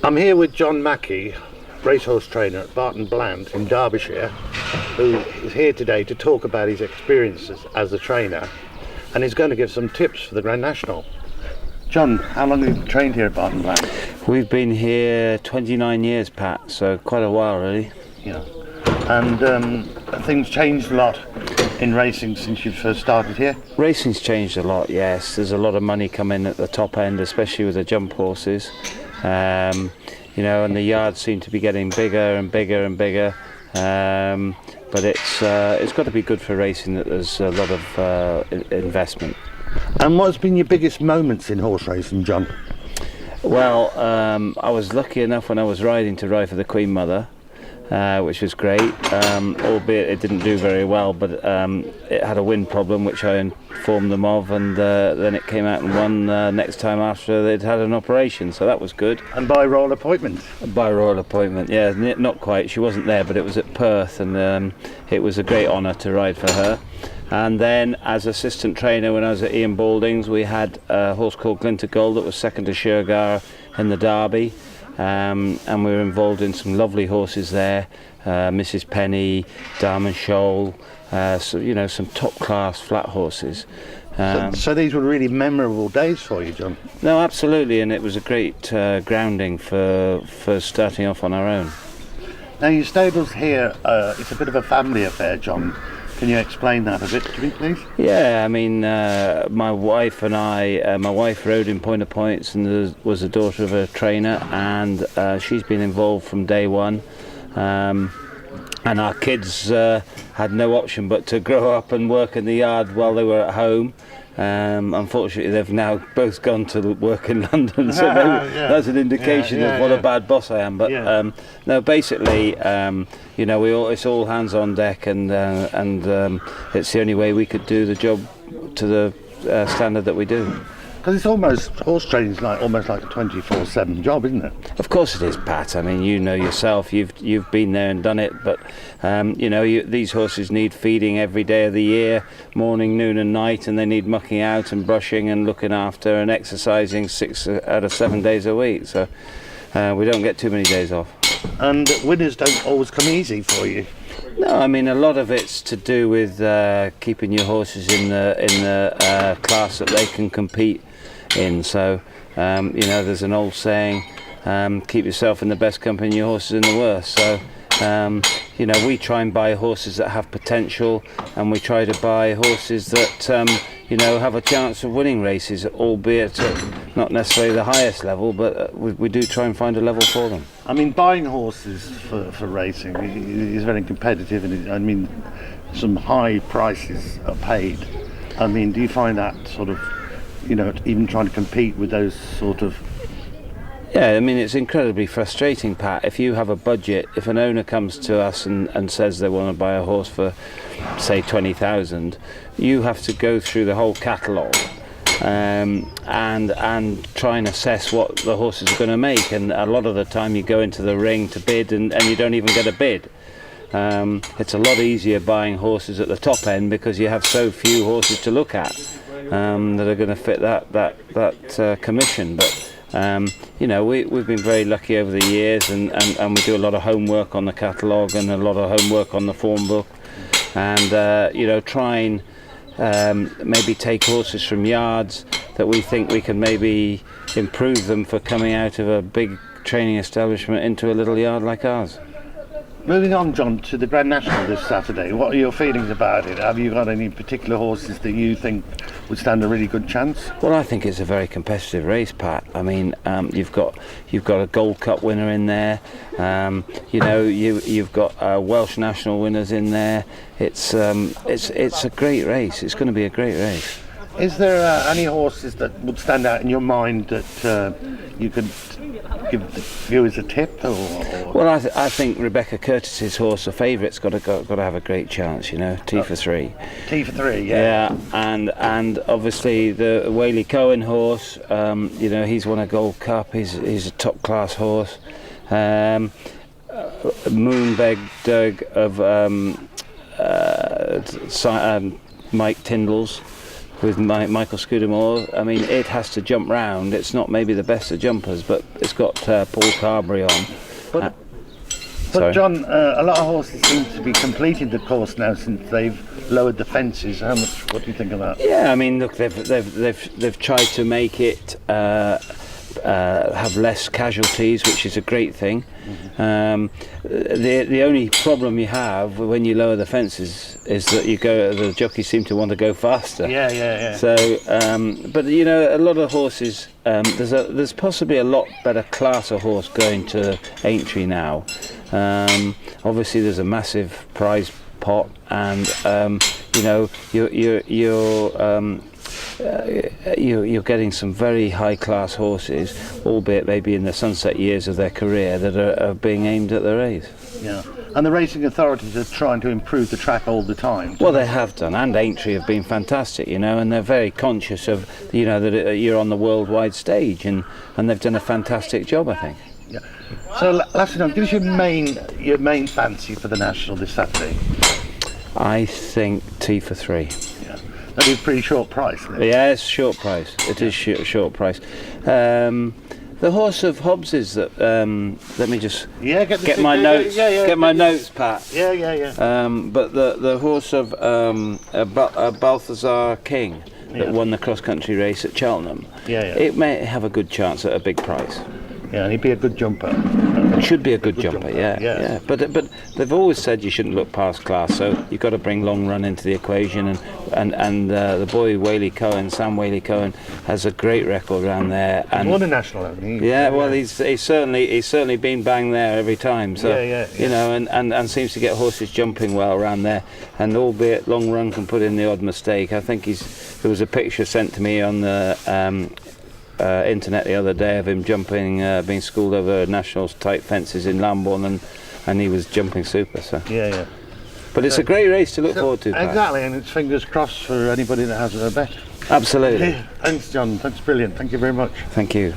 I'm here with John Mackie, racehorse trainer at Barton Bland in Derbyshire, who is here today to talk about his experiences as a trainer, and he's going to give some tips for the Grand National. John, how long have you trained here at Barton Bland? We've been here 29 years, Pat, so quite a while really. Yeah. And things changed a lot in racing since you first started here? Racing's changed a lot, yes. There's a lot of money coming at the top end, especially with the jump horses. You know, and the yards seem to be getting bigger and bigger and bigger. But it's got to be good for racing that there's a lot of investment. And what's been your biggest moments in horse racing, John? Well, I was lucky enough when I was riding to ride for the Queen Mother, which was great, albeit it didn't do very well, but it had a wind problem which I informed them of, and then it came out and won next time after they'd had an operation, so that was good. And by royal appointment? By royal appointment, yeah, not quite. She wasn't there, but it was at Perth, and it was a great honour to ride for her. And then as assistant trainer when I was at Ian Balding's, we had a horse called Glinter Gold that was second to Shergar in the Derby. And we were involved in some lovely horses there, Mrs. Penny, Diamond Shoal, so, you know, some top class flat horses. So these were really memorable days for you, John? No, absolutely, and it was a great grounding for starting off on our own. Now your stable's here, it's a bit of a family affair, John. Can you explain that a bit to me, please? Yeah, I mean, my wife and I, my wife rode in Point of Points and was a daughter of a trainer, and she's been involved from day one. And our kids had no option but to grow up and work in the yard while they were at home. Unfortunately, they've now both gone to work in London, so maybe that's an indication of what a bad boss I am. But no, basically, you know, it's all hands on deck, and it's the only way we could do the job to the standard that we do. Because it's almost, horse training is almost like a 24/7 job, isn't it? Of course it is, Pat. I mean, you know yourself, you've been there and done it, but you know, these horses need feeding every day of the year, morning, noon and night, and they need mucking out and brushing and looking after and exercising 6 out of 7 days a week, so we don't get too many days off. And winners don't always come easy for you. No, I mean, a lot of it's to do with keeping your horses in the class that they can compete in. So you know, there's an old saying, keep yourself in the best company, your horses in the worst. So you know, we try and buy horses that have potential, and we try to buy horses that you know, have a chance of winning races, albeit not necessarily the highest level, but we do try and find a level for them. I mean, buying horses for racing is very competitive, and I mean, some high prices are paid. I mean, do you find that sort of, you know, even trying to compete with those sort of... Yeah, I mean, it's incredibly frustrating, Pat. If you have a budget, if an owner comes to us and says they want to buy a horse for, say, 20,000, you have to go through the whole catalogue and try and assess what the horses are going to make. And a lot of the time you go into the ring to bid and you don't even get a bid. It's a lot easier buying horses at the top end because you have so few horses to look at that are going to fit that commission. But you know, we've been very lucky over the years, and we do a lot of homework on the catalogue and a lot of homework on the form book, and you know, try and maybe take horses from yards that we think we can maybe improve them for coming out of a big training establishment into a little yard like ours. Moving on, John, to the Grand National this Saturday, what are your feelings about it? Have you got any particular horses that you think would stand a really good chance? Well, I think it's a very competitive race, Pat. I mean, you've got a Gold Cup winner in there. You know, you've got Welsh national winners in there. It's a great race. It's going to be a great race. Is there any horses that would stand out in your mind that you could give the viewers a tip? Well, I think Rebecca Curtis's horse, the favourite's got to have a great chance. You know, T for 3. T for 3, yeah. Yeah, and obviously the Whaley Cohen horse. You know, he's won a Gold Cup. He's a top class horse. Moonbeg Doug of Mike Tyndall's. with Michael Scudamore. I mean, it has to jump round. It's not maybe the best of jumpers, but it's got Paul Carberry on. But John, a lot of horses seem to be completing the course now since they've lowered the fences. What do you think of that? Yeah, I mean, look, they've tried to make it have less casualties, which is a great thing. The only problem you have when you lower the fences is that the jockeys seem to want to go faster. Yeah. So, but you know, a lot of horses. There's possibly a lot better class of horse going to Aintree now. Obviously, there's a massive prize pot, and you know, you're getting some very high-class horses, albeit maybe in the sunset years of their career, that are being aimed at the race. Yeah, and the racing authorities are trying to improve the track all the time. Well, they have done, and Aintree have been fantastic, you know, and they're very conscious of, you know, that you're on the worldwide stage, and they've done a fantastic job, I think. Yeah. So, last time, give us your main fancy for the National this Saturday. I think T for 3. That'd be a pretty short price, isn't it? Yeah, it's short price. It is short price. The horse of Hobbs's that let me just get my notes. Get my notes, Pat. Yeah. But the horse of Balthazar King that won the cross country race at Cheltenham. It may have a good chance at a big prize. Yeah, and he'd be a good jumper. Should be a good jumper, yeah. But they've always said you shouldn't look past class, so you've got to bring long run into the equation. And the boy Whaley Cohen, Sam Whaley Cohen, has a great record around there. And he's won a national, hasn't he? Yeah, well, he's certainly been bang there every time. So you know, and seems to get horses jumping well around there. And albeit long run can put in the odd mistake, I think there was a picture sent to me on the internet the other day of him jumping, being schooled over national tight fences in Lambourne, and he was jumping super. So yeah. But it's a great race to look forward to, Pat. Exactly, and it's fingers crossed for anybody that has a bet. Absolutely. Thanks, John. That's brilliant. Thank you very much. Thank you.